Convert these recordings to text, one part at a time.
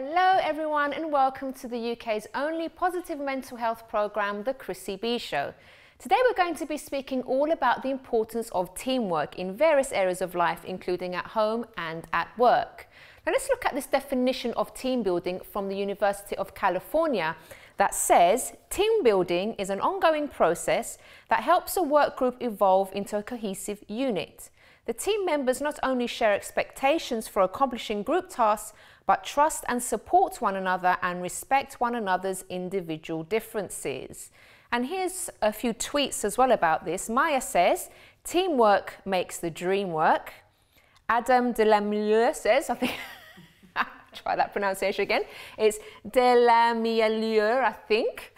Hello everyone and welcome to the UK's only positive mental health programme, the Chrissy B Show. Today we're going to be speaking all about the importance of teamwork in various areas of life, including at home and at work. Now let's look at this definition of team building from the University of California that says team building is an ongoing process that helps a work group evolve into a cohesive unit. The team members not only share expectations for accomplishing group tasks, but trust and support one another and respect one another's individual differences. And here's a few tweets as well about this. Maya says, teamwork makes the dream work. Adam Delamieux says, I think, try that pronunciation again. It's Delamieux, I think,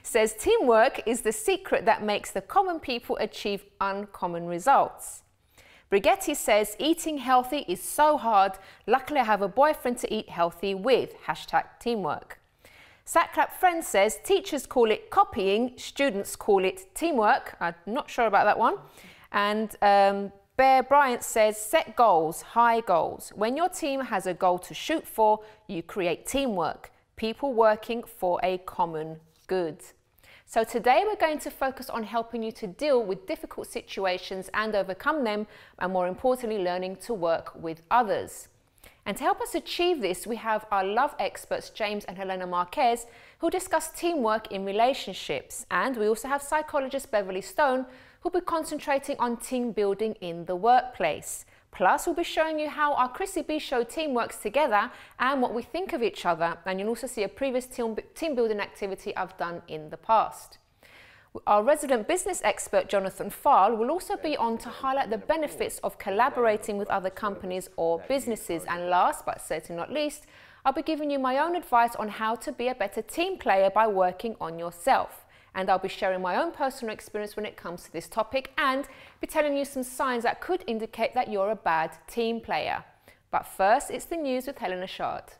says, teamwork is the secret that makes the common people achieve uncommon results. Brighetti says, eating healthy is so hard. Luckily, I have a boyfriend to eat healthy with. #teamwork. Satclap Friend says, teachers call it copying, students call it teamwork. I'm not sure about that one. And Bear Bryant says, set goals, high goals. When your team has a goal to shoot for, you create teamwork, people working for a common good. So today we're going to focus on helping you to deal with difficult situations and overcome them, and more importantly, learning to work with others. And to help us achieve this, we have our love experts, James and Helena Marques, who discuss teamwork in relationships. And we also have psychologist Beverley Stone, who'll be concentrating on team building in the workplace. Plus, we'll be showing you how our Chrissy B Show team works together and what we think of each other. And you'll also see a previous team building activity I've done in the past. Our resident business expert, Jonathan Pharl, will also be on to highlight the benefits of collaborating with other companies or businesses. And last, but certainly not least, I'll be giving you my own advice on how to be a better team player by working on yourself. And I'll be sharing my own personal experience when it comes to this topic and be telling you some signs that could indicate that you're a bad team player. But first, it's the news with Helena Marques.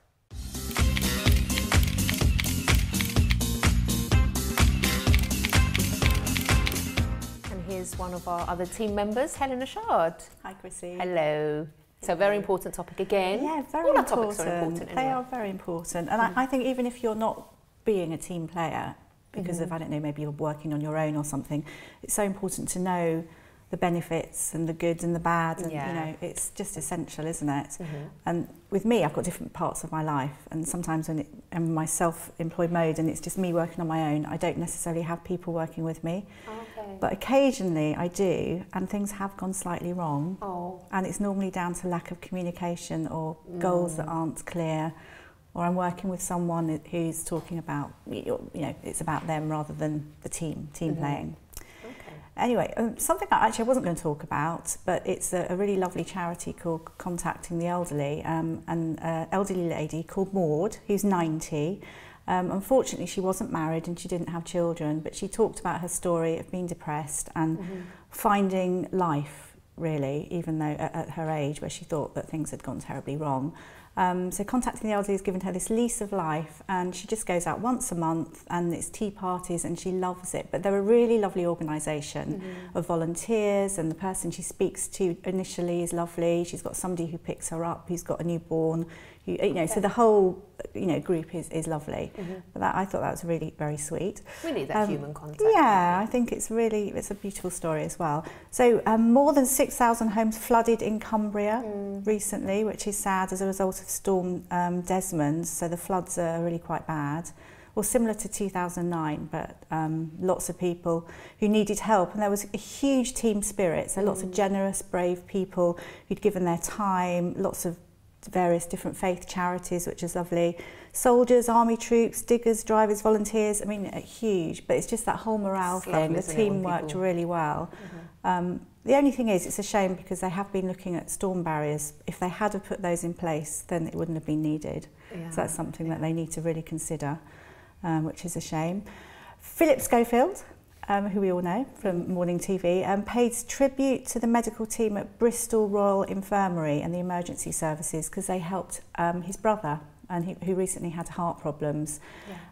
And here's one of our other team members, Helena Marques. Hi, Chrissy. Hello. So very important topic again. Yeah, very All important. Our topics are important anyway. They are very important. And I think even if you're not being a team player, because of, I don't know, maybe you're working on your own or something, it's so important to know the benefits and the good and the bad, and you know, it's just essential, isn't it? And with me, I've got different parts of my life, and sometimes when I'm in my self-employed mode and it's just me working on my own, I don't necessarily have people working with me. But occasionally I do, and things have gone slightly wrong, and it's normally down to lack of communication or goals that aren't clear, or I'm working with someone who's talking about, you know, it's about them rather than the team playing. Anyway, something I wasn't going to talk about, but it's a really lovely charity called Contacting the Elderly, and an elderly lady called Maud, who's 90. Unfortunately, she wasn't married and she didn't have children, but she talked about her story of being depressed and finding life, really, even though at her age where she thought that things had gone terribly wrong. So Contacting the Elderly has given her this lease of life, and she just goes out once a month and it's tea parties and she loves it. But they're a really lovely organisation of volunteers, and the person she speaks to initially is lovely. She's got somebody who picks her up who's got a newborn, who, you know, so the whole group is lovely. But I thought that was really very sweet. We need that human contact. Yeah, I think it's a beautiful story as well. So more than 6,000 homes flooded in Cumbria recently, which is sad as a result of Storm Desmond. So the floods are really quite bad. Well, similar to 2009, but lots of people who needed help, and there was a huge team spirit. So lots of generous, brave people who'd given their time, lots of various different faith charities, which is lovely. Soldiers, army troops, diggers, drivers, volunteers. I mean, huge, but it's just that whole morale thing. The team worked really well. The only thing is, it's a shame because they have been looking at storm barriers. If they had have put those in place, then it wouldn't have been needed. So that's something that they need to really consider, which is a shame. Philip Schofield, who we all know from morning TV, pays tribute to the medical team at Bristol Royal Infirmary and the emergency services because they helped his brother, and who recently had heart problems.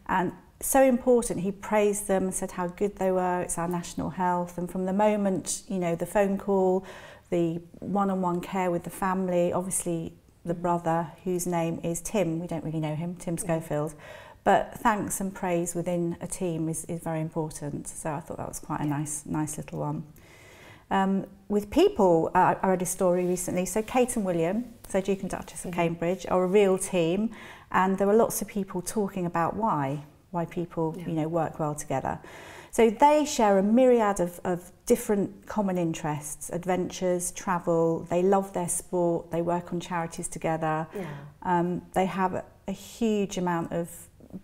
And so important, he praised them and said how good they were. It's our national health, and from the moment, you know, the phone call, the one-on-one care with the family, obviously the brother, whose name is Tim. We don't really know him, Tim Schofield. But thanks and praise within a team is very important. So I thought that was quite a nice little one. With people, I read a story recently. So Kate and William, so Duke and Duchess of Cambridge, are a real team, and there were lots of people talking about why people work well together. So they share a myriad of different common interests, adventures, travel. They love their sport. They work on charities together. They have a huge amount of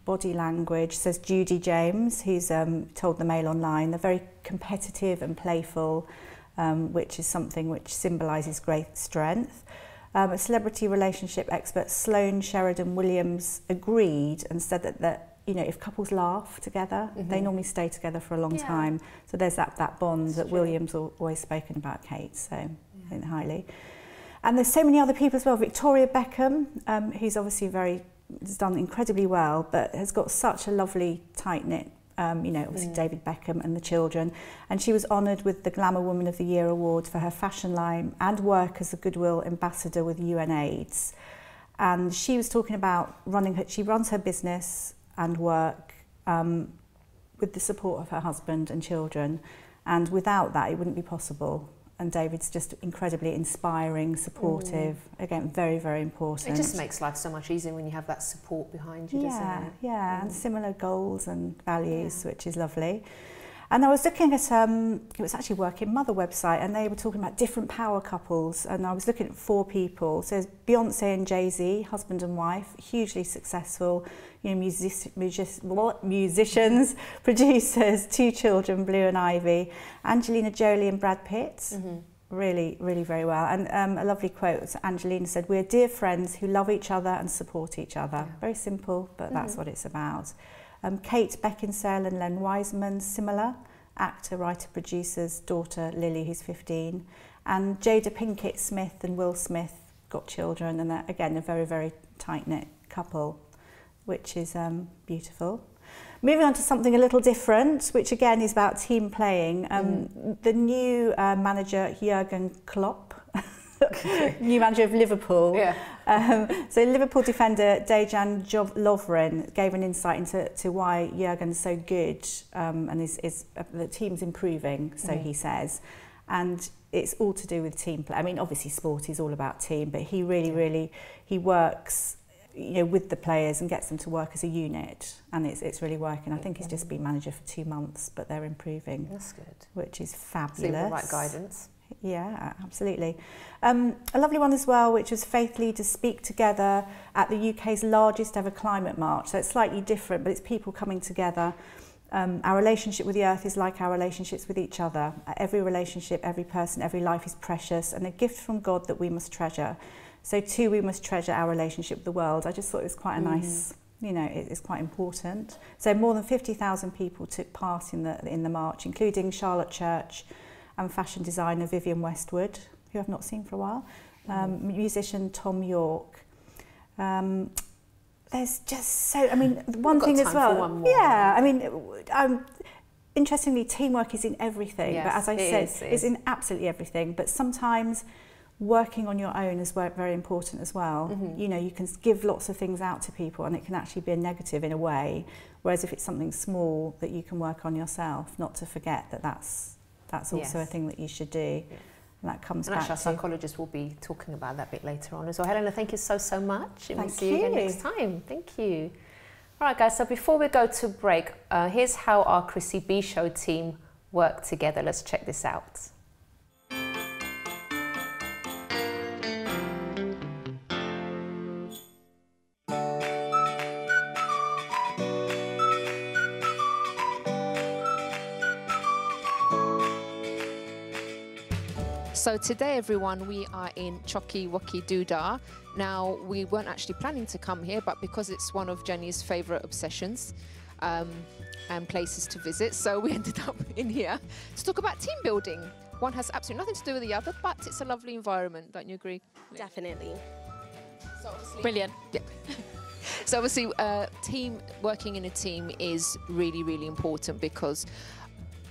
body language, says Judy James, who's told the Mail Online. They're very competitive and playful, which is something which symbolises great strength. A celebrity relationship expert, Sloane Sheridan Williams, agreed and said that if couples laugh together, they normally stay together for a long time. So there's that bond that Williams always spoken about Kate, so I think highly. And there's so many other people as well. Victoria Beckham, who's obviously has done incredibly well, but has got such a lovely tight-knit, obviously David Beckham and the children. And she was honoured with the Glamour Woman of the Year award for her fashion line and work as a Goodwill ambassador with UNAIDS. And she was talking about she runs her business and work with the support of her husband and children. And without that, it wouldn't be possible. And David's just incredibly inspiring, supportive, again, very, very important. It just makes life so much easier when you have that support behind you, doesn't it? Yeah, and similar goals and values, which is lovely. And I was looking at, it was actually Working Mother website, and they were talking about different power couples, and I was looking at 4 people. So there's Beyonce and Jay-Z, husband and wife, hugely successful, musicians, producers, 2 children, Blue and Ivy, Angelina Jolie and Brad Pitt, really, really very well. And a lovely quote, Angelina said, "We're dear friends who love each other and support each other." Very simple, but that's what it's about. Kate Beckinsale and Len Wiseman, similar, actor, writer, producer's daughter, Lily, who's 15. And Jada Pinkett Smith and Will Smith got children, and they're, again, a very, very tight-knit couple, which is beautiful. Moving on to something a little different, which again is about team playing. The new manager, Jurgen Klopp, new manager of Liverpool. So Liverpool defender Dejan Lovren gave an insight into why Jurgen's so good, and the team's improving, so he says. And it's all to do with team play. I mean, obviously sport is all about team, but he really he works with the players and gets them to work as a unit, and it's really working. I think he's just been manager for 2 months, but they're improving. That's good. Which is fabulous. Seeing the right guidance. Yeah, absolutely. A lovely one as well, which was Faith Leaders Speak Together at the UK's largest ever climate march. So it's slightly different, but it's people coming together. Our relationship with the earth is like our relationships with each other. Every relationship, every person, every life is precious and a gift from God that we must treasure. So too, we must treasure our relationship with the world. I just thought it was quite a nice, it's quite important. So more than 50,000 people took part in the march, including Charlotte Church and fashion designer Vivienne Westwood, who I've not seen for a while, musician Tom York. There's just so, I mean, one thing as well. Yeah, I mean, interestingly, teamwork is in everything, but as I said, it's in absolutely everything. But sometimes working on your own is very important as well. You can give lots of things out to people and it can actually be a negative in a way, whereas if it's something small that you can work on yourself, not to forget that that's also a thing that you should do. And that comes back to... Our psychologist will be talking about that a bit later on as well. Helena, thank you so much. And we'll see you again next time. Thank you. All right, guys, so before we go to break, here's how our Chrissy B Show team work together. Let's check this out. So today, everyone, we are in Chocky Wocky Doodah. Now, we weren't actually planning to come here, but because it's one of Jenny's favourite obsessions and places to visit, so we ended up in here to talk about team building. One has absolutely nothing to do with the other, but it's a lovely environment. Don't you agree? Definitely. So obviously, brilliant. Yeah. So obviously, working in a team is really, really important because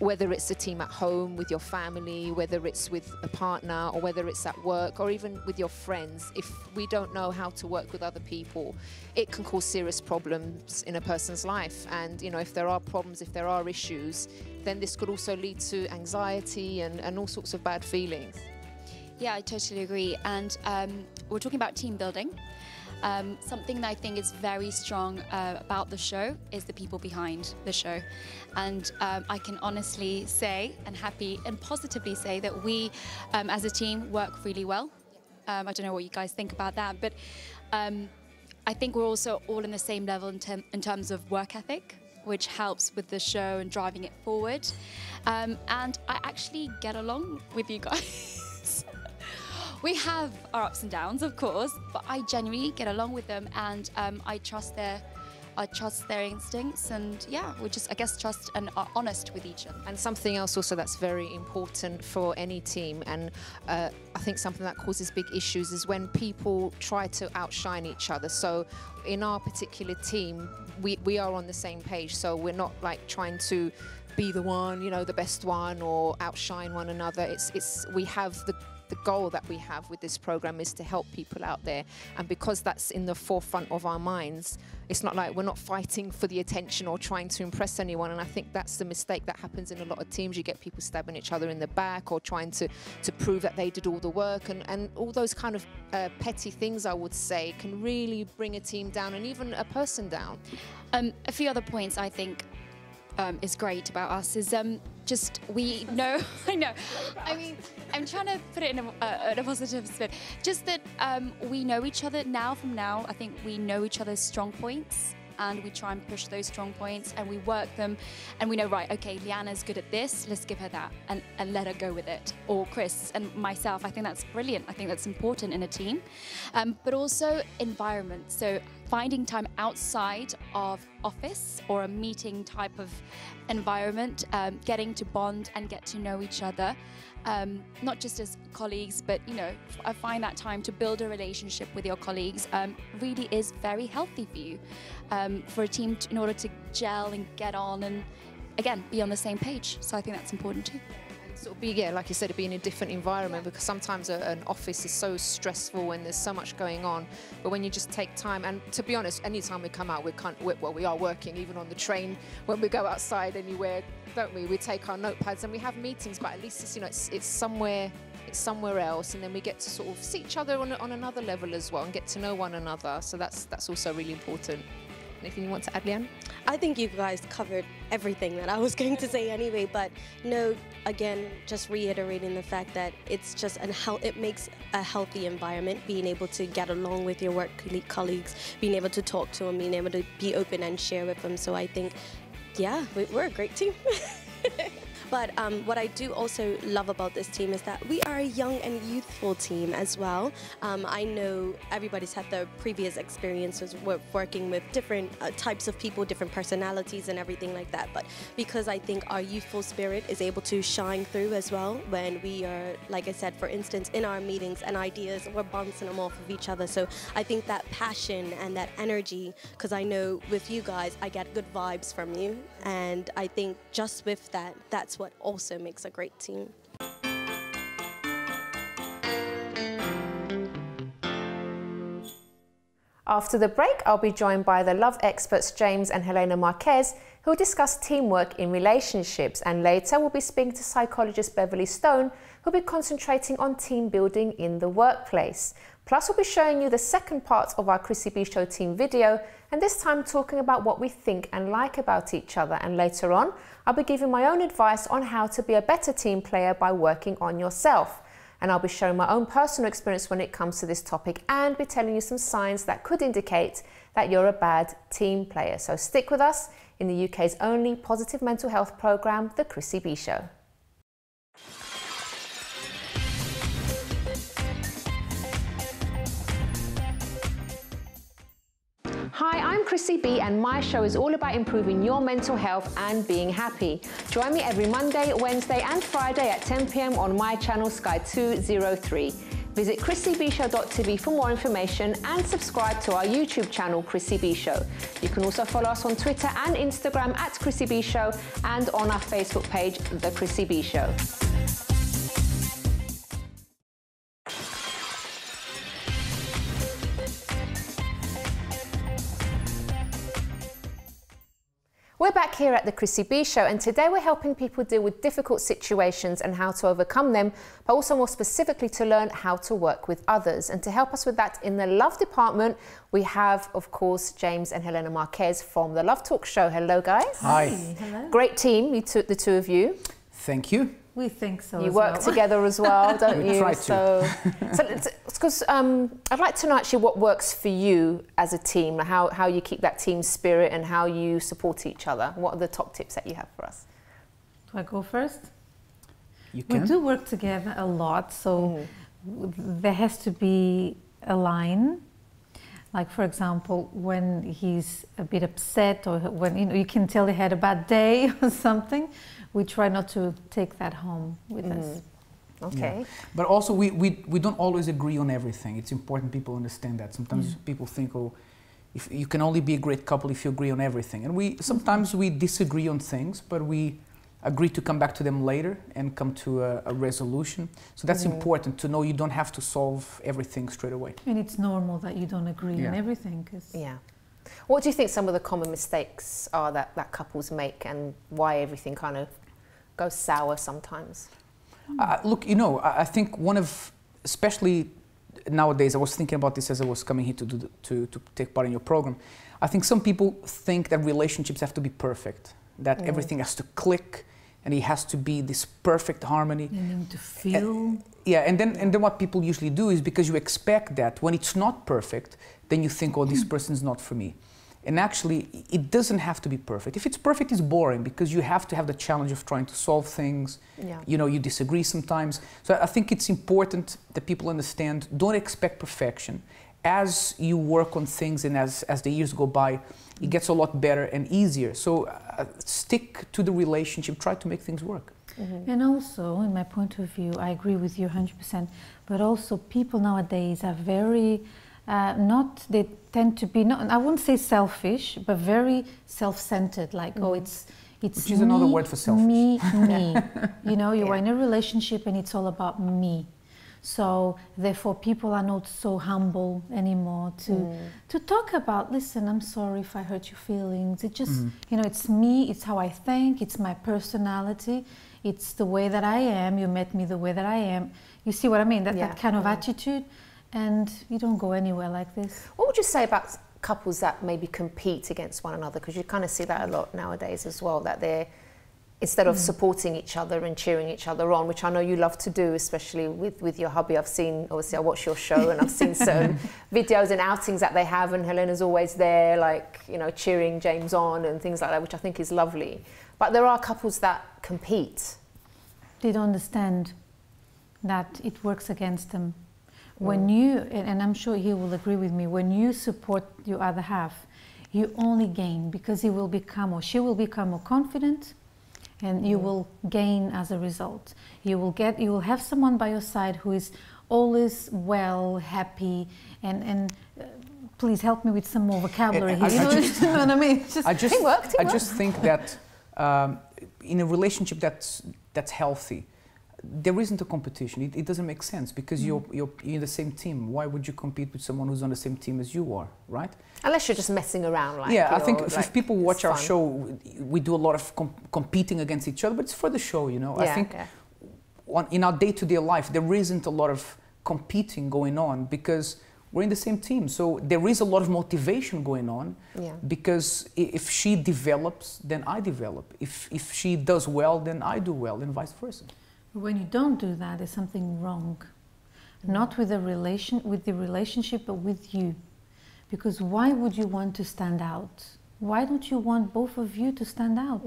whether it's a team at home with your family, whether it's with a partner, or whether it's at work, or even with your friends, if we don't know how to work with other people, it can cause serious problems in a person's life. And, you know, if there are problems, if there are issues, then this could also lead to anxiety and all sorts of bad feelings. Yeah, I totally agree. And we're talking about team building. Something that I think is very strong about the show is the people behind the show. And I can honestly say and happy and positively say that we as a team work really well. I don't know what you guys think about that, but I think we're also all in the same level in terms of work ethic, which helps with the show and driving it forward. And I actually get along with you guys. We have our ups and downs, of course, but I genuinely get along with them, and I trust their instincts, and yeah, we just, I guess, trust and are honest with each other. And something else also that's very important for any team, and I think something that causes big issues, is when people try to outshine each other. So in our particular team, we are on the same page, so we're not like trying to be the one, you know, the best one, or outshine one another. We have the goal that we have with this program is to help people out there, and because that's in the forefront of our minds, it's not like we're not fighting for the attention or trying to impress anyone. And I think that's the mistake that happens in a lot of teams. You get people stabbing each other in the back, or trying to prove that they did all the work, and all those kind of petty things, I would say, can really bring a team down, and even a person down. A few other points I think is great about us is just we know, I know, I mean, I'm trying to put it in a positive spin, just that we know each other now. I think we know each other's strong points, and we try and push those strong points, and we work them, and we know, right, okay, Liana's good at this, let's give her that, and let her go with it. Or Chris and myself, I think that's brilliant. I think that's important in a team. But also environment. So finding time outside of office or a meeting type of environment, getting to bond and get to know each other, not just as colleagues, but, you know, I find that time to build a relationship with your colleagues really is very healthy for you, for a team in order to gel and get on and, again, be on the same page. So I think that's important too. Sort of be, yeah, like you said, be in a different environment, because sometimes an office is so stressful and there's so much going on. But when you just take time, and to be honest, anytime we come out, we are working, even on the train, when we go outside anywhere, don't we? We take our notepads and we have meetings, but at least it's, you know, it's somewhere else, and then we get to sort of see each other on another level as well, and get to know one another. So that's also really important. Anything you want to add, Leanne? I think you guys covered everything that I was going to say anyway, but no, again, just reiterating the fact that it's just it makes a healthy environment, being able to get along with your work colleagues, being able to talk to them, being able to be open and share with them. So I think, yeah, we're a great team. But what I do also love about this team is that we are a young and youthful team as well. I know everybody's had their previous experiences working with different types of people, different personalities and everything like that. But because I think our youthful spirit is able to shine through as well when we are, like I said, for instance, in our meetings and ideas, we're bouncing them off of each other. So I think that passion and that energy, because I know with you guys, I get good vibes from you. And I think just with that, that's what also makes a great team. After the break, I'll be joined by the love experts James and Helena Marques, who will discuss teamwork in relationships. And later, we'll be speaking to psychologist Beverley Stone, who'll be concentrating on team building in the workplace. Plus, we'll be showing you the second part of our Chrissy B Show team video, and this time talking about what we think and like about each other. And later on, I'll be giving my own advice on how to be a better team player by working on yourself. And I'll be sharing my own personal experience when it comes to this topic, and be telling you some signs that could indicate that you're a bad team player. So stick with us in the UK's only positive mental health programme, The Chrissy B Show. Hi, I'm Chrissy B, and my show is all about improving your mental health and being happy. Join me every Monday, Wednesday and Friday at 10 p.m. on my channel Sky 203. Visit chrissybshow.tv for more information and subscribe to our YouTube channel, Chrissy B Show. You can also follow us on Twitter and Instagram at Chrissy B Show and on our Facebook page, The Chrissy B Show. We're back here at the Chrissy B Show, and today we're helping people deal with difficult situations and how to overcome them, but also more specifically to learn how to work with others. And to help us with that in the love department, we have, of course, James and Helena Marques from the Love Talk Show. Hello, guys. Hi. Hello. Great team, the two of you. Thank you. We think so. You work together as well, don't you? We try to. So because I'd like to know actually what works for you as a team, how you keep that team spirit and how you support each other. What are the top tips that you have for us? Do I go first? You can. We do work together a lot, so there has to be a line. Like, for example, when he's a bit upset, or when you can tell he had a bad day or something, we try not to take that home with us. Okay. Yeah. But also we don't always agree on everything. It's important people understand that. Sometimes people think, oh, if you can only be a great couple if you agree on everything. And sometimes we disagree on things, but we agree to come back to them later and come to a resolution. So that's important to know. You don't have to solve everything straight away. And it's normal that you don't agree on everything. Yeah. What do you think some of the common mistakes are that couples make, and why everything kind of goes sour sometimes? Look, I think especially nowadays, I was thinking about this as I was coming here to take part in your program. I think some people think that relationships have to be perfect, that everything has to click, and it has to be this perfect harmony. You need to feel. And then what people usually do is, because you expect that, when it's not perfect, then you think, oh, this person's not for me. And actually, it doesn't have to be perfect. If it's perfect, it's boring, because you have to have the challenge of trying to solve things. Yeah. You disagree sometimes. So I think it's important that people understand, don't expect perfection. As you work on things and as the years go by, it gets a lot better and easier. So stick to the relationship, try to make things work. And also, in my point of view, I agree with you 100%, but also people nowadays are very, they tend to be, I wouldn't say selfish, but very self-centered, like, oh, it's Which is another word for selfish. Me. You're in a relationship and it's all about me. So therefore people are not so humble anymore to talk about, listen, I'm sorry if I hurt your feelings. It just, it's me, it's how I think, it's my personality, it's the way that I am, you met me the way that I am. You see what I mean? That kind of attitude, and you don't go anywhere like this. What would you say about couples that maybe compete against one another? Because you kind of see that a lot nowadays as well, that they're, instead of supporting each other and cheering each other on, which I know you love to do, especially with your hubby. I've seen, obviously I watch your show and I've seen certain videos and outings that they have, and Helena's always there, like, cheering James on and things like that, which I think is lovely. But there are couples that compete. They don't understand that it works against them. When you, and I'm sure he will agree with me, when you support your other half, you only gain, because he will become, or she will become more confident, and you will gain as a result. You will have someone by your side who is always well, happy, and please help me with some more vocabulary here. You know what I mean? I just think that in a relationship that's healthy, there isn't a competition. It doesn't make sense, because you're in the same team. Why would you compete with someone who's on the same team as you are, right? Unless you're just messing around. Like, I think if people watch our show, we do a lot of competing against each other, but it's for the show, I think in our day-to-day life, there isn't a lot of competing going on, because we're in the same team. So there is a lot of motivation going on, because if she develops, then I develop. If she does well, then I do well, and vice versa. When you don't do that, there's something wrong. Not with the relationship, but with you. Because why would you want to stand out? Why don't you want both of you to stand out?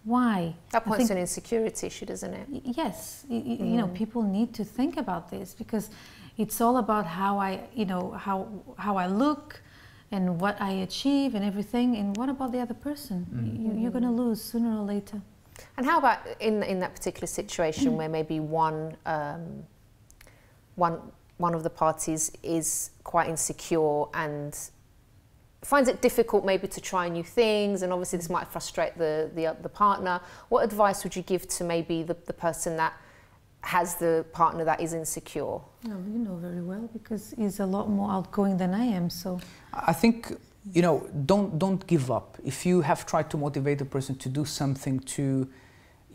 Why? That points to an insecurity issue, doesn't it? Yes. You know, people need to think about this, because it's all about how I look and what I achieve and everything. And what about the other person? You're going to lose sooner or later. And how about in that particular situation where maybe one one of the parties is quite insecure and finds it difficult maybe to try new things, and obviously this might frustrate the partner, what advice would you give to maybe the person that has the partner that is insecure? Oh, you know very well, because he's a lot more outgoing than I am, so... I think, you know, don't give up. If you have tried to motivate a person to do something, to,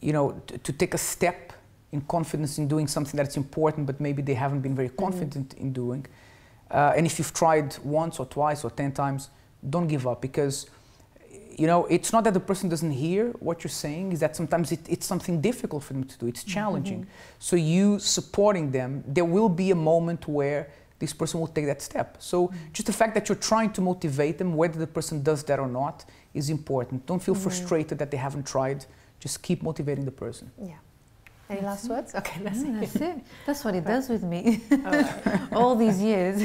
you know, to take a step in confidence in doing something that's important, but maybe they haven't been very confident in doing, and if you've tried once or twice or 10 times, don't give up, because, you know, it's not that the person doesn't hear what you're saying, is that sometimes it's something difficult for them to do, it's challenging. So you supporting them, there will be a moment where this person will take that step. So just the fact that you're trying to motivate them, whether the person does that or not, is important. Don't feel frustrated that they haven't tried, just keep motivating the person. Yeah. Any last words? Okay, that's it. That's what it does with me. All these years.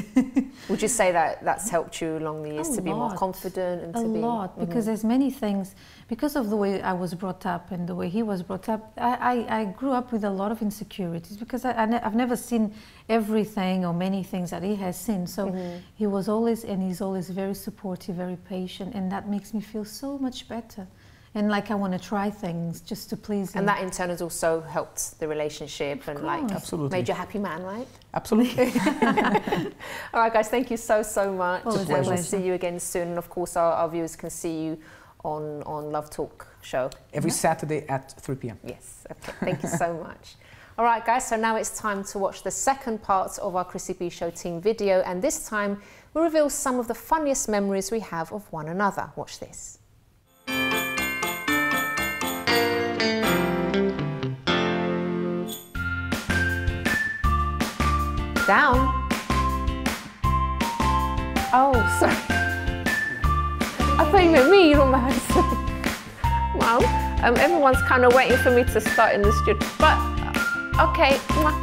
Would you say that that's helped you along the years to be more confident and to be... A lot, because there's many things, because of the way I was brought up and the way he was brought up, I grew up with a lot of insecurities, because I've never seen everything or many things that he has seen. So he was always, and he's always very supportive, very patient, and that makes me feel so much better. And like I want to try things just to please him. And that in turn has also helped the relationship and like made you a happy man, right? Absolutely. All right, guys, thank you so much. Well, we'll see you again soon. And of course, our viewers can see you on Love Talk show. Every Saturday at 3 p.m. Yes, okay. Thank you so much. All right, guys, so now it's time to watch the second part of our Chrissy B Show team video. And this time, we reveal some of the funniest memories we have of one another. Watch this. Down. Oh, sorry. I thought you meant me, you don't mind. Well, everyone's kind of waiting for me to start in the studio. But, okay,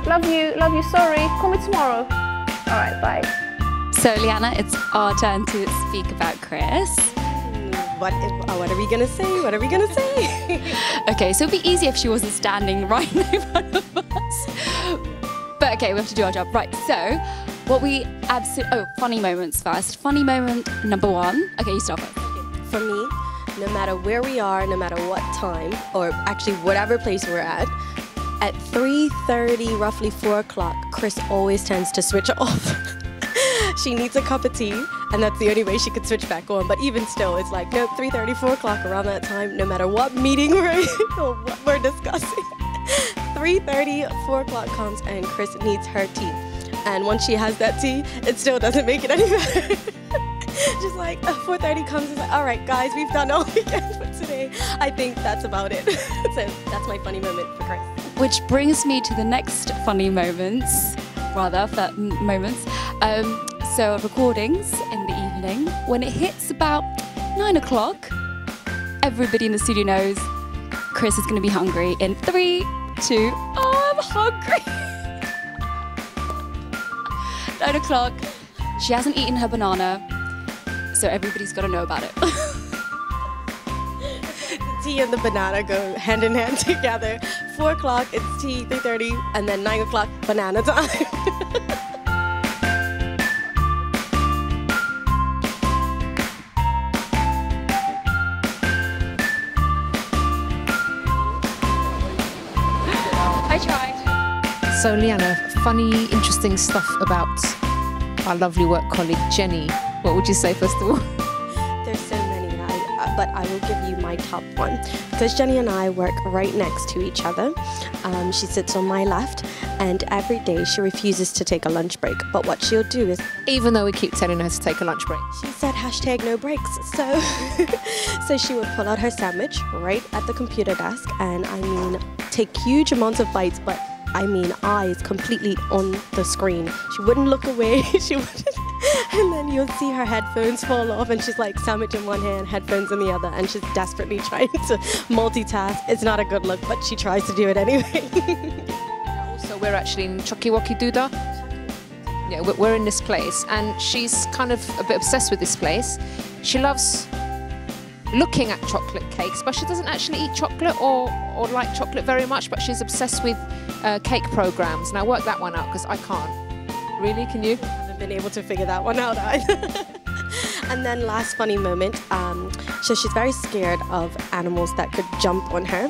love you, sorry. Call me tomorrow. All right, bye. So, Liana, it's our turn to speak about Chris. What are we gonna say? What are we gonna say? Okay, so it'd be easy if she wasn't standing right in front of us. But okay, we have to do our job. Right, so what we absolutely... Oh, funny moments first. Funny moment number one. Okay, you start first. For me, no matter where we are, no matter what time, or actually whatever place we're at 3:30, roughly 4 o'clock, Chris always tends to switch off. She needs a cup of tea, and that's the only way she could switch back on. But even still, it's like, no, 3:30, 4 o'clock, around that time, no matter what meeting we're in or what we're discussing. 3:30, 4 o'clock comes and Chris needs her tea. And once she has that tea, it still doesn't make it any better. Just like 4:30 comes and like, all right, guys, we've done all we can for today. I think that's about it. So that's my funny moment for Chris. Which brings me to the next funny moments, so recordings in the evening. When it hits about 9 o'clock, everybody in the studio knows Chris is going to be hungry in 3, 2, oh, I'm hungry. 9 o'clock, she hasn't eaten her banana, so everybody's got to know about it. The tea and the banana go hand in hand together. 4 o'clock, it's tea, 3:30, and then 9 o'clock, banana time. So, Liana, funny, interesting stuff about our lovely work colleague, Jenny. What would you say, first of all? There's so many, but I will give you my top one. Because Jenny and I work right next to each other. She sits on my left, and every day she refuses to take a lunch break. But what she'll do is... Even though we keep telling her to take a lunch break. She said #no breaks. So she would pull out her sandwich right at the computer desk, and I mean, take huge amounts of bites, but I mean eyes completely on the screen. She wouldn't look away. She wouldn't. And then you'll see her headphones fall off, and she's like sandwich in one hand, headphones in the other, and she's desperately trying to multitask. It's not a good look, but she tries to do it anyway. Also, we're actually in Chokiwoki Duda. Yeah, we're in this place, and she's kind of a bit obsessed with this place. She loves looking at chocolate cakes, but she doesn't actually eat chocolate or like chocolate very much, but she's obsessed with cake programs. And I worked that one out because I can't. Really? Can you? I haven't been able to figure that one out either. And then last funny moment, so she's very scared of animals that could jump on her.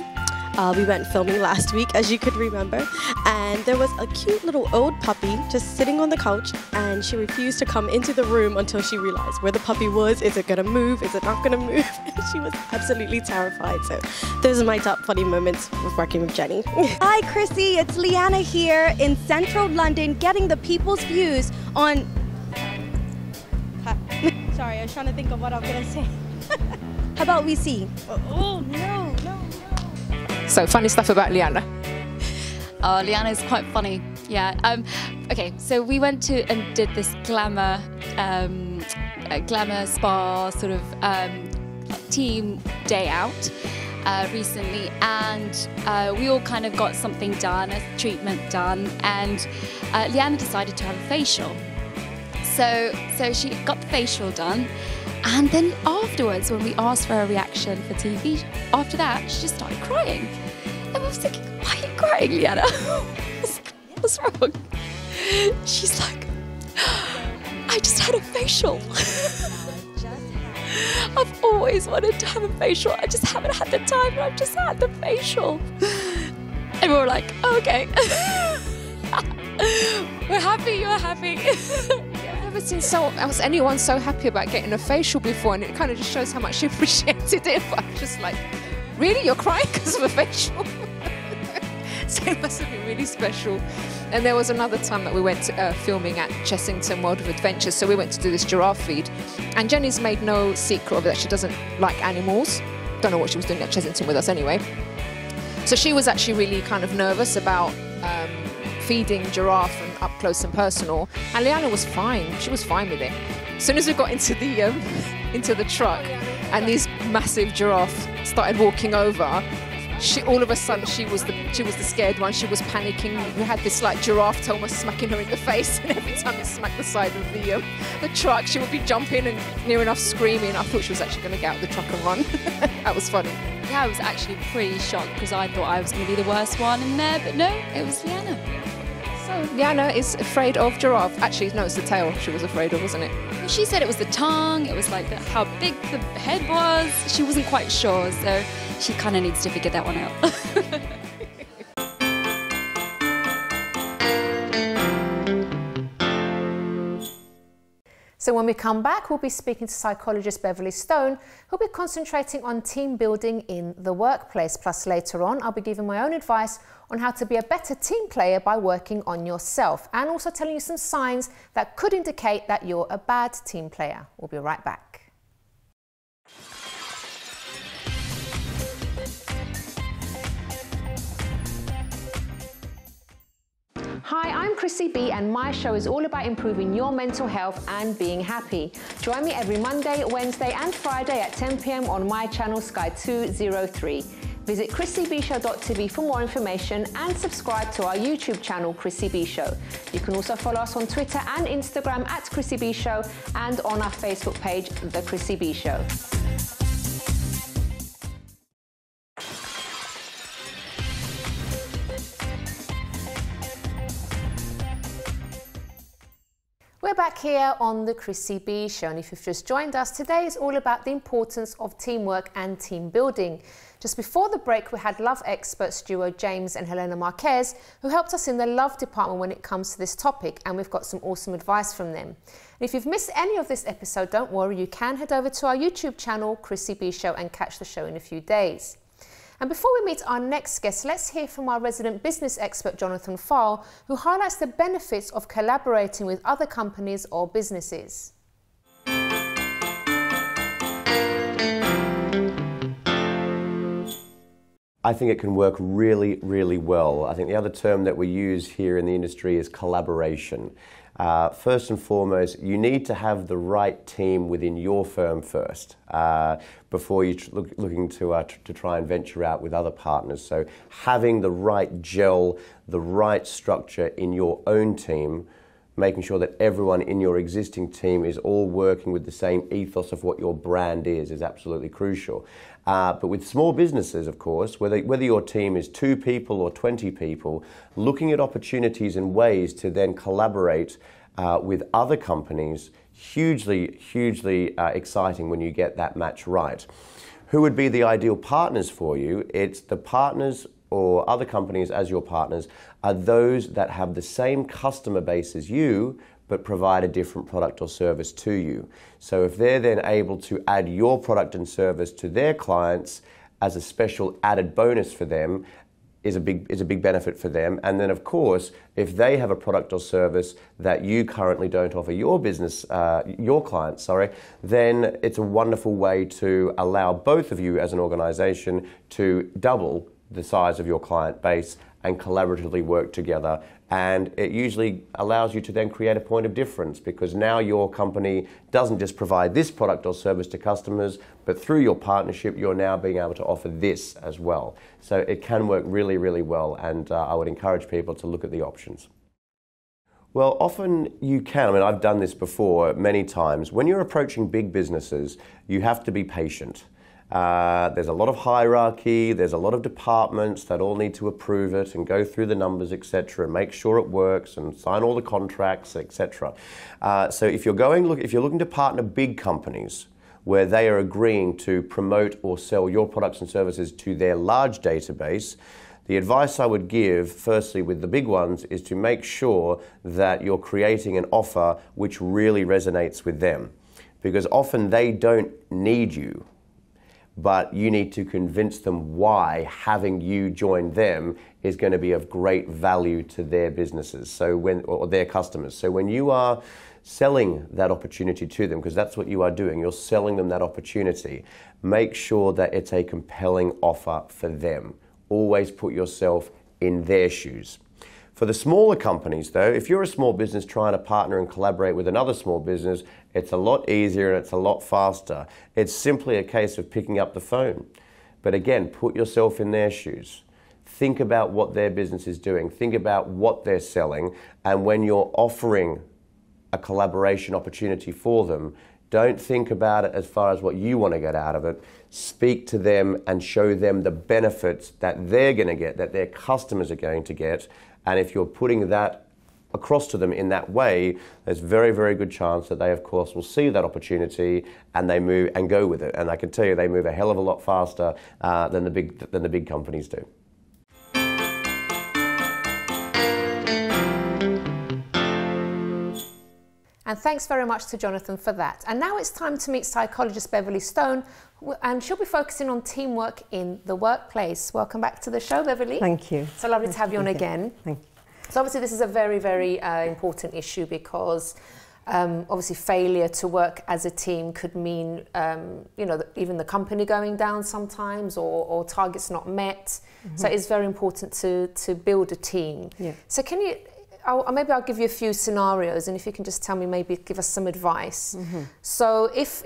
We went filming last week, as you could remember, and there was a cute little old puppy just sitting on the couch, and she refused to come into the room until she realized where the puppy was. Is it going to move? Is it not going to move? And she was absolutely terrified. So those are my top funny moments with working with Jenny. Hi Chrissy, it's Leanna here in central London getting the people's views on... Sorry, I was trying to think of what I'm going to say. How about we see? Oh, no. So, funny stuff about Liana. Oh, Liana is quite funny. Yeah. Okay, so we went to and did this glamour spa sort of team day out recently, and we all kind of got something done, a treatment done, and Liana decided to have a facial. So she got the facial done, and then afterwards, when we asked for a reaction for TV, after that, she just started crying. And I was thinking, why are you crying, Liana? What's wrong? She's like, I just had a facial. I've always wanted to have a facial. I just haven't had the time, and I've just had the facial. And we were like, oh, okay. We're happy, you're happy. I've never seen anyone so happy about getting a facial before, and it kind of just shows how much she appreciated it. But I'm just like, really? You're crying because of a facial? So it must have been really special. And there was another time that we went filming at Chessington World of Adventure. So we went to do this giraffe feed. And Jenny's made no secret of it that she doesn't like animals. Don't know what she was doing at Chessington with us anyway. So she was actually really kind of nervous about feeding giraffe and up close and personal. And Liana was fine. She was fine with it. As soon as we got into the truck and these massive giraffes started walking over, all of a sudden she was the scared one. She was panicking. We had this like giraffe tail almost smacking her in the face, and every time it smacked the side of the truck, she would be jumping and near enough screaming. I thought she was actually going to get out of the truck and run. That was funny. Yeah, I was actually pretty shocked because I thought I was going to be the worst one in there, but no, it was Liana. So Liana is afraid of giraffe. Actually, no, it's the tail she was afraid of, wasn't it? She said it was the tongue, it was like how big the head was. She wasn't quite sure, so she kind of needs to figure that one out. So when we come back, we'll be speaking to psychologist Beverley Stone, who'll be concentrating on team building in the workplace. Plus later on, I'll be giving my own advice on how to be a better team player by working on yourself, and also telling you some signs that could indicate that you're a bad team player. We'll be right back. Hi, I'm Chrissy B, and my show is all about improving your mental health and being happy. Join me every Monday, Wednesday and Friday at 10 p.m. on my channel Sky 203. Visit chrissybshow.tv for more information and subscribe to our YouTube channel Chrissy B Show. You can also follow us on Twitter and Instagram at Chrissy B Show, and on our Facebook page, The Chrissy B Show. We're back here on the Chrissy B Show, and if you've just joined us, today is all about the importance of teamwork and team building. Just before the break, we had love experts duo James and Helena Marques, who helped us in the love department when it comes to this topic, and we've got some awesome advice from them. And if you've missed any of this episode, don't worry, you can head over to our YouTube channel, Chrissy B Show, and catch the show in a few days. And before we meet our next guest, let's hear from our resident business expert, Jonathan Pharl, who highlights the benefits of collaborating with other companies or businesses. I think it can work really, really well. I think the other term that we use here in the industry is collaboration. First and foremost, you need to have the right team within your firm first before you're looking to try and venture out with other partners. So having the right gel, the right structure in your own team making sure that everyone in your existing team is all working with the same ethos of what your brand is absolutely crucial. But with small businesses, of course, whether your team is 2 people or 20 people, looking at opportunities and ways to then collaborate with other companies, hugely exciting when you get that match right. Who would be the ideal partners for you? It's the partners or other companies as your partners are those that have the same customer base as you, but provide a different product or service to you. So if they're then able to add your product and service to their clients as a special added bonus for them, is a big benefit for them. And then of course, if they have a product or service that you currently don't offer your business, your clients, then it's a wonderful way to allow both of you as an organization to double the size of your client base and collaboratively work together. And it usually allows you to then create a point of difference, because now your company doesn't just provide this product or service to customers, but through your partnership, you're now being able to offer this as well. So it can work really well, and I would encourage people to look at the options. Well, often you can. I mean, I've done this before many times. When you're approaching big businesses, you have to be patient. There's a lot of hierarchy, there's a lot of departments that all need to approve it and go through the numbers, etc., and make sure it works and sign all the contracts, etc. So if you're looking to partner big companies where they are agreeing to promote or sell your products and services to their large database, the advice I would give, firstly with the big ones, is to make sure that you're creating an offer which really resonates with them. Because often they don't need you, but you need to convince them why having you join them is going to be of great value to their businesses, or their customers. So when you are selling that opportunity to them, because that's what you are doing, you're selling them that opportunity, make sure that it's a compelling offer for them. Always put yourself in their shoes. For the smaller companies though, if you're a small business trying to partner and collaborate with another small business, it's a lot easier and it's a lot faster. It's simply a case of picking up the phone. But again, put yourself in their shoes. Think about what their business is doing. Think about what they're selling. And when you're offering a collaboration opportunity for them, don't think about it as far as what you want to get out of it. Speak to them and show them the benefits that they're going to get, that their customers are going to get. And if you're putting that across to them in that way, there's very good chance that they, of course, will see that opportunity and they move and go with it. And I can tell you, they move a hell of a lot faster than the big companies do. And thanks very much to Jonathan for that. And now it's time to meet psychologist Beverley Stone, and she'll be focusing on teamwork in the workplace. Welcome back to the show, Beverley. Thank you. So lovely to have you on again. Thank you. So obviously this is a very important issue, because obviously failure to work as a team could mean, even the company going down sometimes, or targets not met. Mm-hmm. So it's very important to build a team. Yeah. So can you, maybe I'll give you a few scenarios, and if you can just tell me, maybe give us some advice. Mm-hmm. So if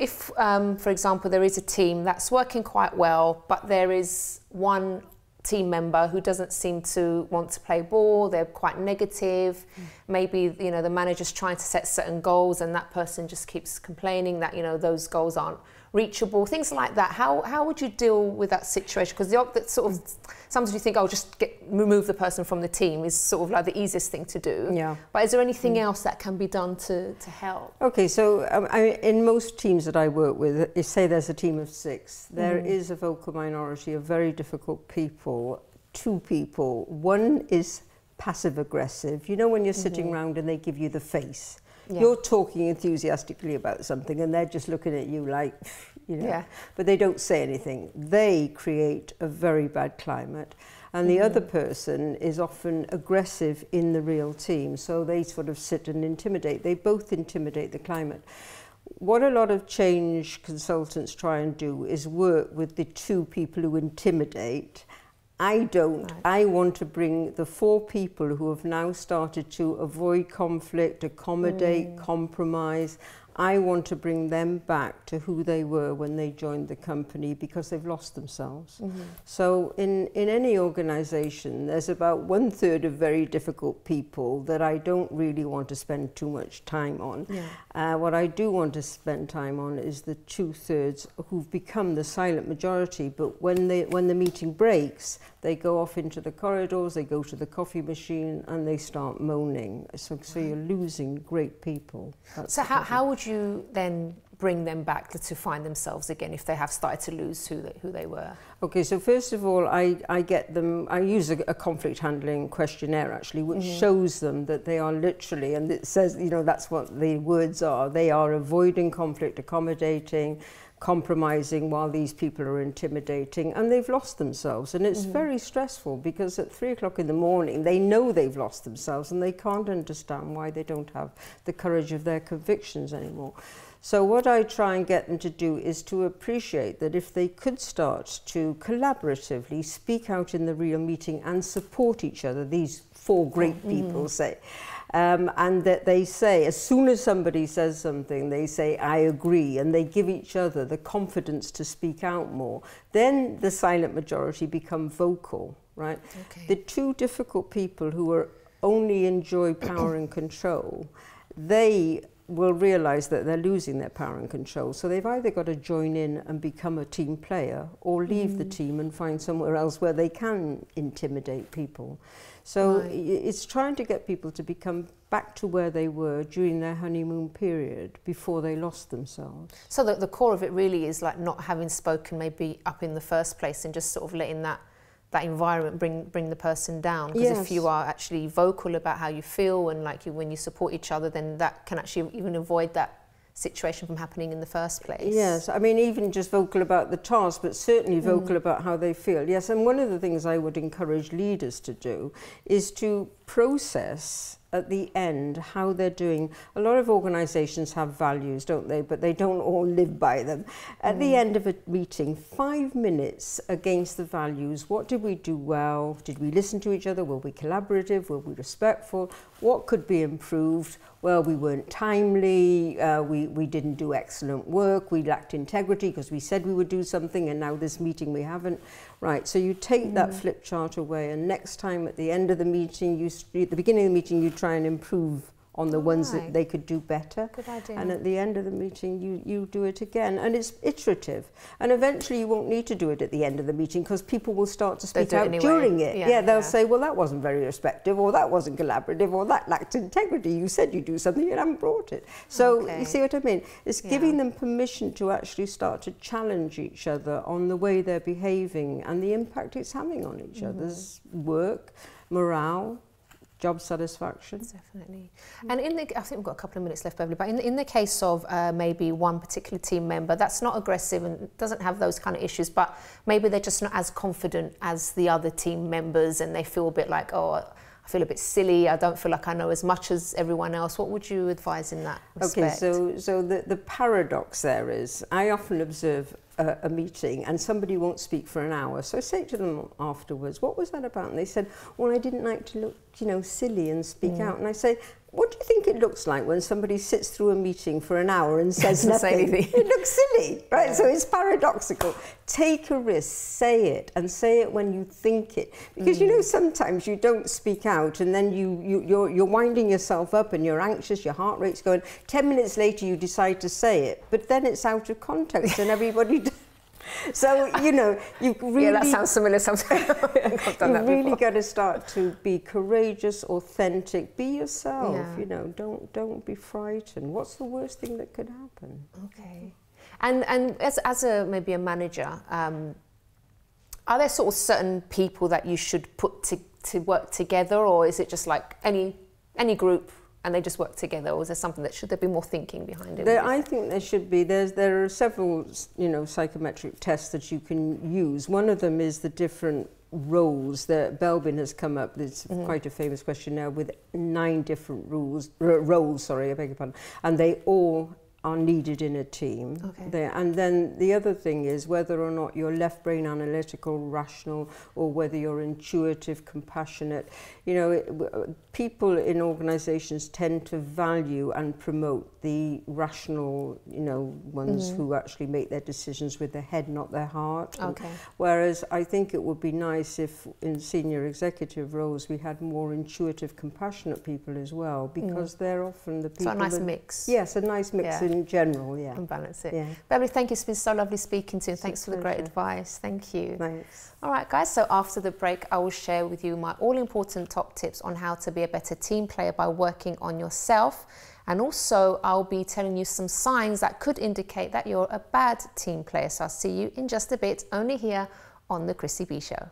for example, there is a team that's working quite well, but there is one team member who doesn't seem to want to play ball, they're quite negative. Maybe, the manager's trying to set certain goals and that person just keeps complaining that, those goals aren't reachable, things like that. How would you deal with that situation? Because that sort of, sometimes you think, just remove the person from the team is sort of like the easiest thing to do. Yeah. But is there anything else that can be done to help? Okay, so in most teams that I work with, say there's a team of 6, there is a vocal minority of very difficult people, 2 people. One is passive aggressive. When you're sitting around and they give you the face. Yeah. You're talking enthusiastically about something and they're just looking at you like, but they don't say anything. They create a very bad climate. And the other person is often aggressive in the real team. So they sort of sit and intimidate. They both intimidate the climate. What a lot of change consultants try and do is work with the 2 people who intimidate. I don't. Right. I want to bring the 4 people who have now started to avoid conflict, accommodate, compromise. I want to bring them back to who they were when they joined the company, because they've lost themselves. So in any organisation, there's about 1/3 of very difficult people that I don't really want to spend too much time on. What I do want to spend time on is the 2/3 who've become the silent majority, but when the meeting breaks, they go off into the corridors, they go to the coffee machine, and they start moaning. So you're losing great people. That's so how would you then bring them back to find themselves again if they have started to lose who they were? Okay, so first of all, I get them, I use a conflict handling questionnaire actually, which shows them that they are literally, and it says, you know, that's what the words are, they are avoiding conflict, accommodating, compromising while these people are intimidating, and they've lost themselves. And it's very stressful, because at 3 o'clock in the morning they know they've lost themselves and they can't understand why they don't have the courage of their convictions anymore. So what I try and get them to do is to appreciate that if they could start to collaboratively speak out in the real meeting and support each other, these 4 great people say, and that they say, as soon as somebody says something, they say, I agree, and they give each other the confidence to speak out more, then the silent majority become vocal, right? The 2 difficult people who are only enjoy power and control, they will realise that they're losing their power and control. So they've either got to join in and become a team player, or leave the team and find somewhere else where they can intimidate people. So it's trying to get people to become back to where they were during their honeymoon period before they lost themselves. So the core of it really is like not having spoken maybe up in the first place, and just sort of letting that environment bring the person down. Because if you are actually vocal about how you feel, and like when you support each other, then that can actually even avoid that situation from happening in the first place. Yes, I mean, even just vocal about the task, but certainly vocal about how they feel. Yes, and one of the things I would encourage leaders to do is to process at the end how they're doing. A lot of organisations have values, don't they? But they don't all live by them. At the end of a meeting, 5 minutes against the values. What did we do well? Did we listen to each other? Were we collaborative? Were we respectful? What could be improved? Well, we weren't timely, we didn't do excellent work, we lacked integrity because we said we would do something and now this meeting we haven't. Right, so you take that flip chart away, and next time at the end of the meeting, at the beginning of the meeting, you try and improve on the ones that they could do better. Good idea. And at the end of the meeting, you do it again. And it's iterative. And eventually you won't need to do it at the end of the meeting, because people will start to speak out during it. Yeah, they'll say, well, that wasn't very respectful, or that wasn't collaborative, or that lacked integrity. You said you'd do something, you haven't brought it. So you see what I mean? It's giving them permission to actually start to challenge each other on the way they're behaving and the impact it's having on each other's work, morale, job satisfaction. Definitely. And I think we've got a couple of minutes left, Beverley, but in the case of maybe one particular team member that's not aggressive and doesn't have those kind of issues, but maybe they're just not as confident as the other team members, and they feel a bit like, oh, I feel a bit silly, I don't feel like I know as much as everyone else. What would you advise in that respect? Okay, so the paradox there is, I often observe a meeting and somebody won't speak for an hour. So I say to them afterwards, what was that about? And they said, well, I didn't like to look, you know, silly and speak out. And I say, what do you think it looks like when somebody sits through a meeting for an hour and says nothing? It looks silly, right? Yeah. So it's paradoxical. Take a risk, say it, and say it when you think it. Because you know, sometimes you don't speak out, and then you're winding yourself up and you're anxious, your heart rate's going. 10 minutes later you decide to say it, but then it's out of context and everybody... So, you know, you really... Yeah, that sounds similar sometimes. You've really got to start to be courageous, authentic, be yourself, you know, don't be frightened. What's the worst thing that could happen? Okay. And as maybe a manager, are there sort of certain people that you should put to work together, or is it just like any group and they just work together, or is there something that should there be more thinking behind it? I think there should be. There are several, you know, psychometric tests that you can use. One of them is the different roles that Belbin has come up. It's quite a famous question now, with 9 different roles. Sorry, I beg your pardon, and they all are needed in a team. Okay. And then the other thing is whether or not you're left brain analytical, rational, or whether you're intuitive, compassionate. You know, people in organisations tend to value and promote the rational, you know, ones who actually make their decisions with their head, not their heart. Okay. Whereas I think it would be nice if in senior executive roles we had more intuitive, compassionate people as well, because they're often the people. So a nice mix. Yes, a nice mix in general, yeah. And balance it. Yeah. Beverley, thank you. It's been so lovely speaking to you. Thanks for the great advice. Thank you. Thanks. All right, guys, so after the break, I will share with you my all-important top tips on how to be a better team player by working on yourself. And also, I'll be telling you some signs that could indicate that you're a bad team player. So I'll see you in just a bit, only here on The Chrissy B Show.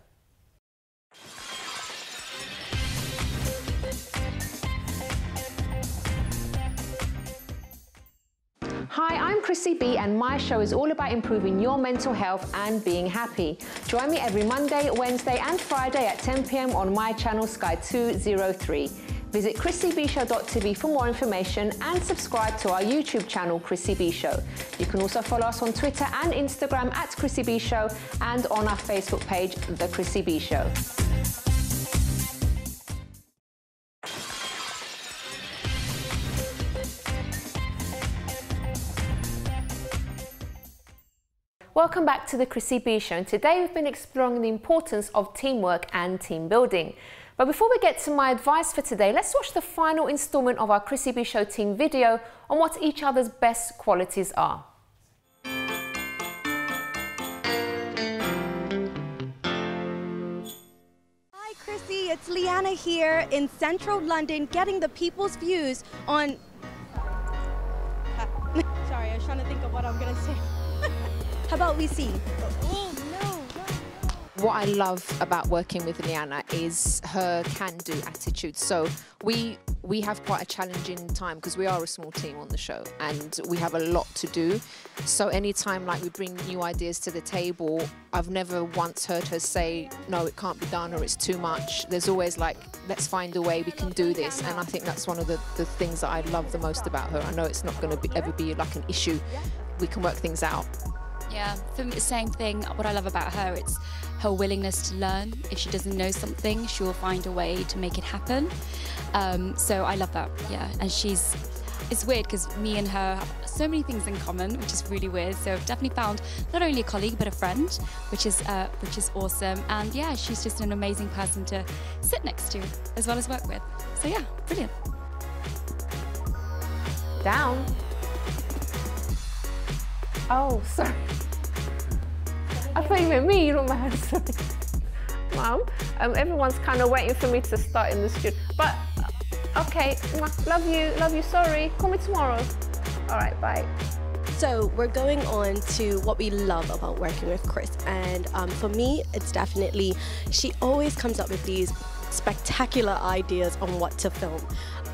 Hi, I'm Chrissy B, and my show is all about improving your mental health and being happy. Join me every Monday, Wednesday and Friday at 10 p.m. on my channel Sky 203. Visit chrissybshow.tv for more information and subscribe to our YouTube channel Chrissy B Show. You can also follow us on Twitter and Instagram at Chrissy B Show and on our Facebook page, The Chrissy B Show. Welcome back to the Chrissy B Show, and today we've been exploring the importance of teamwork and team building. But before we get to my advice for today, let's watch the final instalment of our Chrissy B Show team video on what each other's best qualities are. Hi Chrissy, it's Leanna here in central London getting the people's views on... Sorry, I was trying to think of what I'm going to say. How about we see? Oh, no. What I love about working with Leanna is her can-do attitude. So we have quite a challenging time because we are a small team on the show and we have a lot to do. So anytime like we bring new ideas to the table, I've never once heard her say, no, it can't be done or it's too much. There's always like, let's find a way we can do this. And I think that's one of the things that I love the most about her. I know it's not going to ever be like an issue. We can work things out. Yeah, for me, the same thing. What I love about her, it's her willingness to learn. If she doesn't know something, she will find a way to make it happen. So I love that, yeah. And it's weird because me and her have so many things in common, which is really weird. So I've definitely found not only a colleague, but a friend, which is awesome. And yeah, she's just an amazing person to sit next to as well as work with. So yeah, brilliant. Down. Oh, sorry. I thought you meant me, you know my hand, sorry. Mum, everyone's kind of waiting for me to start in the studio. But, okay, love you, sorry. Call me tomorrow. All right, bye. So we're going on to what we love about working with Chris. And for me, it's definitely, she always comes up with these spectacular ideas on what to film.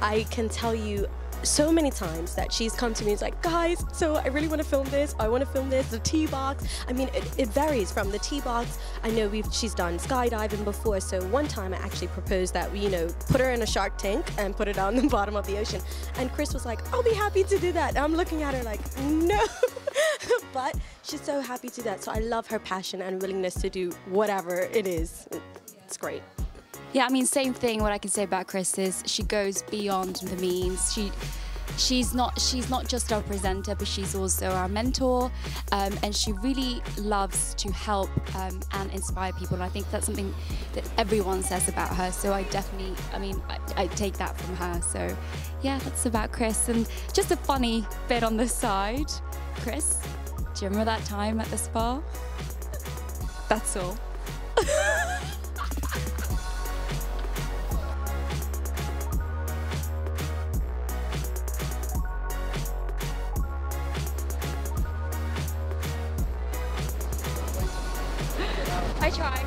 I can tell you so many times that she's come to me and is like, guys, so I really want to film this, I want to film this, the tea box. I mean, it varies from the tea box. I know she's done skydiving before, so one time I actually proposed that we, put her in a shark tank and put her down the bottom of the ocean. And Chris was like, I'll be happy to do that. And I'm looking at her like, no. But she's so happy to do that. So I love her passion and willingness to do whatever it is. It's great. Yeah, I mean, same thing. What I can say about Chris is she goes beyond the means. She's not just our presenter, but she's also our mentor, and she really loves to help and inspire people. And I think that's something that everyone says about her. So I definitely, I take that from her. So yeah, that's about Chris. And just a funny bit on the side, Chris, do you remember that time at the spa? That's all. I tried.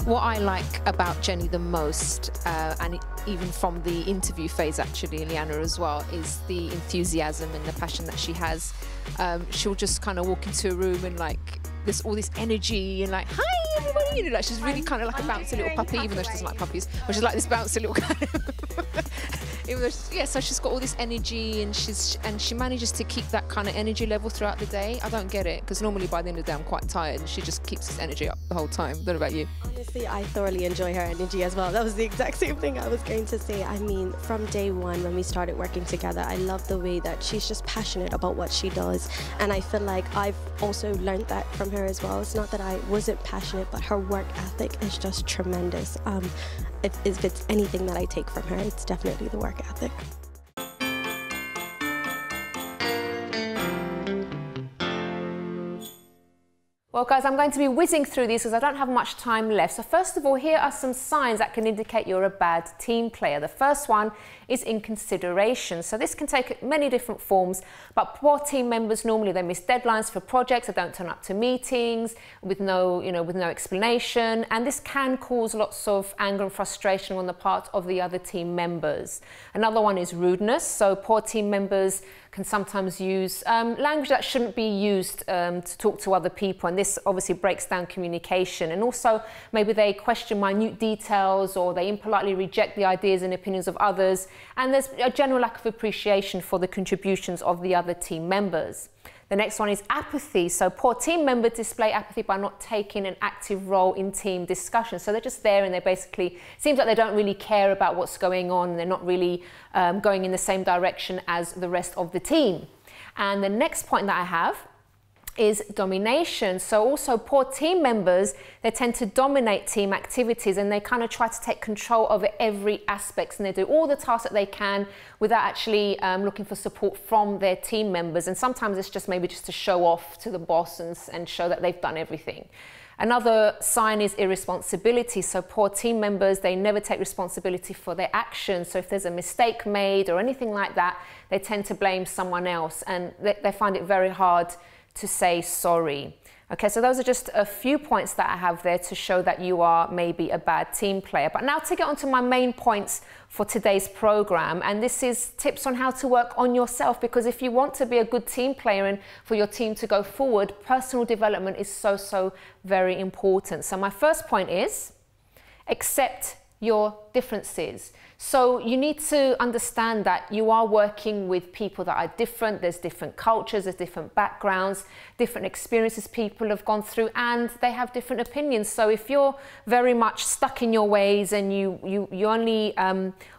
What I like about Jenny the most, and even from the interview phase actually, Leanna as well, is the enthusiasm and the passion that she has. She'll just kind of walk into a room and like there's all this energy and like, hi everybody, like she's really kind of like a bouncy little puppy, even though she doesn't like puppies, but she's like this bouncy little kind of Even though so she's got all this energy, and she manages to keep that kind of energy level throughout the day. I don't get it, because normally by the end of the day I'm quite tired, and she just keeps this energy up the whole time. Don't know about you. Honestly, I thoroughly enjoy her energy as well. That was the exact same thing I was going to say. I mean, from day one when we started working together, I love the way that she's just passionate about what she does, and I feel like I've also learned that from her as well. It's not that I wasn't passionate, but her work ethic is just tremendous. If it's anything that I take from her, it's definitely the work ethic. Well, guys, I'm going to be whizzing through these because I don't have much time left. So first of all, here are some signs that can indicate you're a bad team player. The first one is inconsideration. So this can take many different forms, but poor team members, normally they miss deadlines for projects, they don't turn up to meetings with no explanation, and this can cause lots of anger and frustration on the part of the other team members. Another one is rudeness. So poor team members can sometimes use language that shouldn't be used to talk to other people, and this obviously breaks down communication. And also maybe they question minute details, or they impolitely reject the ideas and opinions of others, and there's a general lack of appreciation for the contributions of the other team members. The next one is apathy. So poor team members display apathy by not taking an active role in team discussions. So they're just there, and they basically, seems like they don't really care about what's going on, and they're not really going in the same direction as the rest of the team. And the next point that I have is domination. So also poor team members, they tend to dominate team activities, and they kind of try to take control over every aspect, and they do all the tasks that they can without actually looking for support from their team members. And sometimes it's just maybe just to show off to the boss and show that they've done everything. Another sign is irresponsibility. So poor team members, they never take responsibility for their actions. So if there's a mistake made or anything like that, they tend to blame someone else, and they find it very hard to say sorry. Okay, so those are just a few points that I have there to show that you are maybe a bad team player. But now to get on to my main points for today's program, and this is tips on how to work on yourself, because if you want to be a good team player and for your team to go forward, personal development is so very important. So my first point is accept your differences. So you need to understand that you are working with people that are different. There's different cultures, there's different backgrounds, different experiences people have gone through, and they have different opinions. So if you're very much stuck in your ways, and you only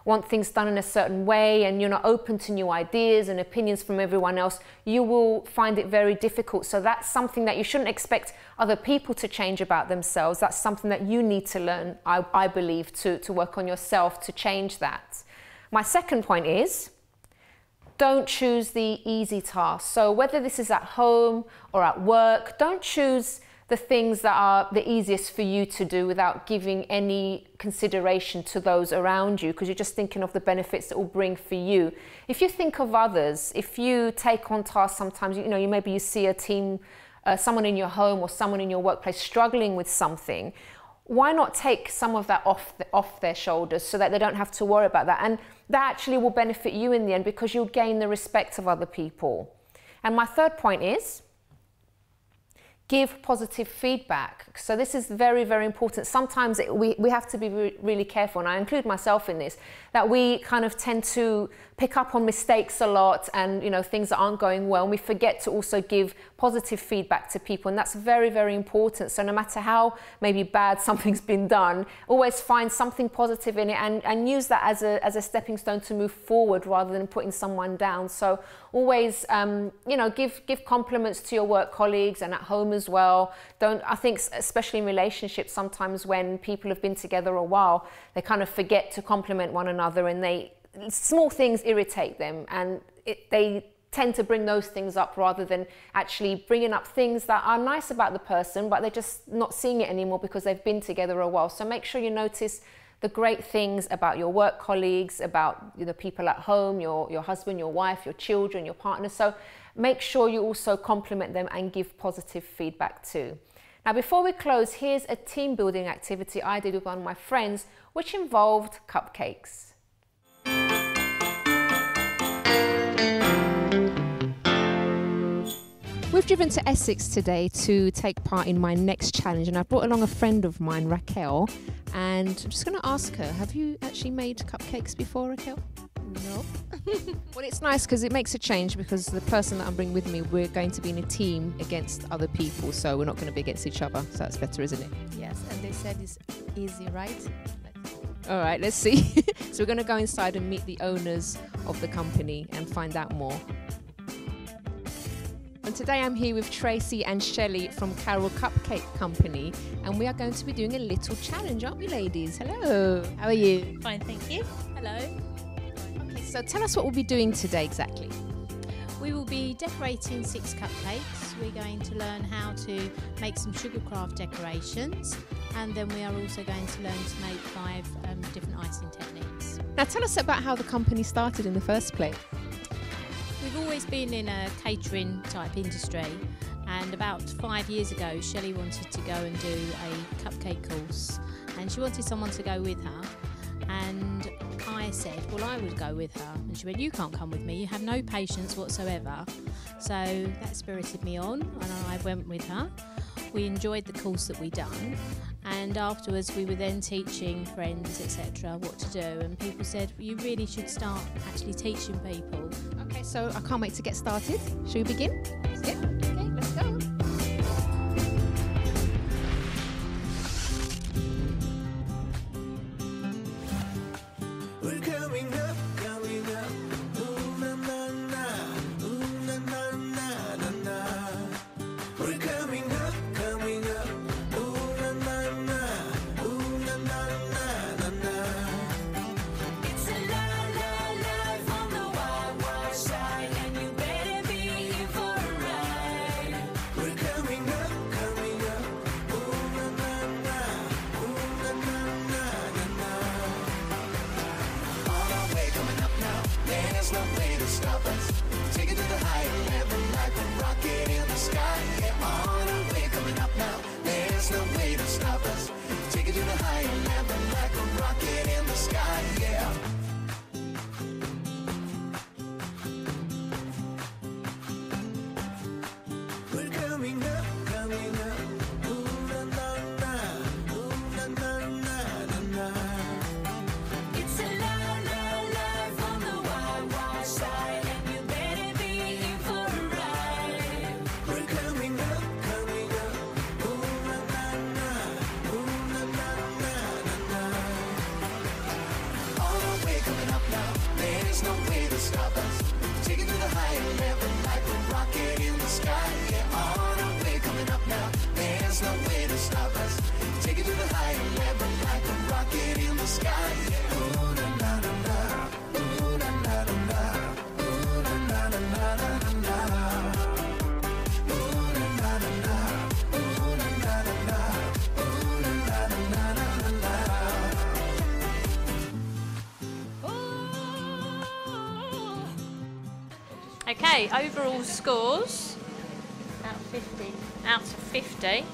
want things done in a certain way, and you're not open to new ideas and opinions from everyone else, you will find it very difficult. So that's something that you shouldn't expect other people to change about themselves. That's something that you need to learn, I believe, to work on yourself to change that. My second point is, don't choose the easy tasks. So whether this is at home or at work, don't choose the things that are the easiest for you to do without giving any consideration to those around you, because you're just thinking of the benefits it will bring for you. If you think of others, if you take on tasks, sometimes maybe you see a team, someone in your home or someone in your workplace struggling with something, why not take some of that off their shoulders so that they don't have to worry about that? And that actually will benefit you in the end, because you'll gain the respect of other people. And my third point is, give positive feedback. So this is very important. Sometimes we have to be really careful, and I include myself in this, that we kind of tend to pick up on mistakes a lot, and things that aren't going well, and we forget to also give positive feedback to people, and that's very important. So no matter how maybe bad something's been done, always find something positive in it, and use that as a stepping stone to move forward rather than putting someone down. So always give compliments to your work colleagues and at home as well. I think especially in relationships, sometimes when people have been together a while, they kind of forget to compliment one another, and small things irritate them, and they tend to bring those things up rather than actually bringing up things that are nice about the person, but they're just not seeing it anymore because they've been together a while. So make sure you notice the great things about your work colleagues, about the people at home, your husband, your wife, your children, your partner. So make sure you also compliment them and give positive feedback too. Now, before we close, here's a team building activity I did with one of my friends, which involved cupcakes. We've driven to Essex today to take part in my next challenge, and I brought along a friend of mine, Raquel, and I'm just going to ask her, have you actually made cupcakes before, Raquel? No. Well, it's nice because it makes a change, because the person that I'm bringing with me, we're going to be in a team against other people, so we're not going to be against each other, so that's better, isn't it? Yes, and they said it's easy, right? All right, let's see. So we're going to go inside and meet the owners of the company and find out more. And today I'm here with Tracy and Shelley from Carol Cupcake Company, and we are going to be doing a little challenge, aren't we, ladies? Hello, how are you? Fine, thank you. Hello. Okay, so tell us what we'll be doing today exactly. We will be decorating 6 cupcakes. We're going to learn how to make some sugarcraft decorations, and then we are also going to learn to make 5 different icing techniques. Now tell us about how the company started in the first place. We've always been in a catering type industry, and about 5 years ago Shelley wanted to go and do a cupcake course, and she wanted someone to go with her, and I said, well, I would go with her, and she went, you can't come with me, you have no patience whatsoever. So that spirited me on, and I went with her. We enjoyed the course that we done, and afterwards we were then teaching friends, etc., what to do, and people said, you really should start actually teaching people. Okay, so I can't wait to get started. Shall we begin? Yeah. Okay, let's go. We're coming up, ooh na na na, ooh na na na na na. We're coming up, ooh na na na, ooh na na na na. It's a life on the wild, wild side, and you better be in for a ride. We're coming up, ooh na na na, ooh na na na na. On our way, coming up now, there's no way to stop us. Take it to the higher level like a rocket in the sky. Yeah, on our way, coming up now, there's no way to stop us. Take it to the higher level like a rocket in the sky. Yeah. We're coming up, ooh na na na, ooh na na na na. It's a life on the wild, wild side, and you better be in for a ride. We're coming up, ooh na na na, ooh na na na na. On our way, coming up now, there's no way to stop us. Take it to the higher level like a rocket in the sky. Yeah, on our way, coming up now, there's no way to stop us. Take it to the higher level like a rocket in the sky. Yeah. Ooh na na na na, ooh na na na na, ooh na na na na na na. Ooh na na na na, ooh na na na na, ooh na na na na na. Okay, overall scores out of 50.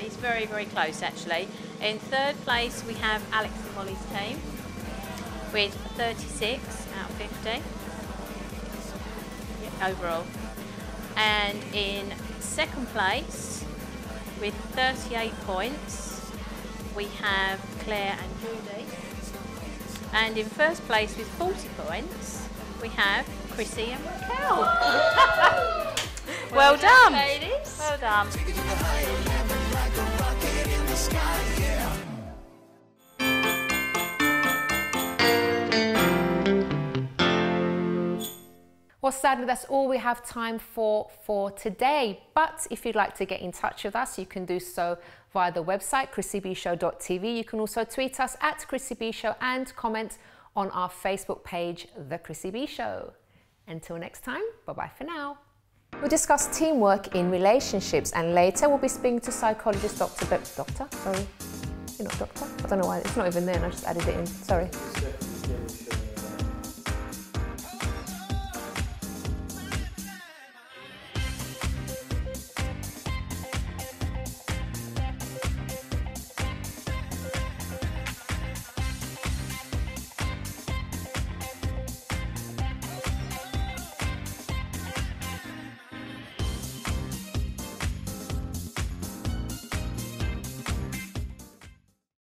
It's very, very close actually. In third place we have Alex and Molly's team with 36 out of 50 overall. And in second place with 38 points we have Claire and Judy. And in first place with 40 points we have Chrissy and Raquel. Well done, ladies. Well done. Take it to the higher level like a rocket in the sky. Yeah. Well, sadly, that's all we have time for today. But if you'd like to get in touch with us, you can do so via the website, chrissybshow.tv. You can also tweet us at Chrissy B Show and comment on our Facebook page, The Chrissy B Show. Until next time, bye-bye for now. We'll discuss teamwork in relationships, and later we'll be speaking to psychologist Sorry, you're not doctor? I don't know why, it's not even there and I just added it in, sorry.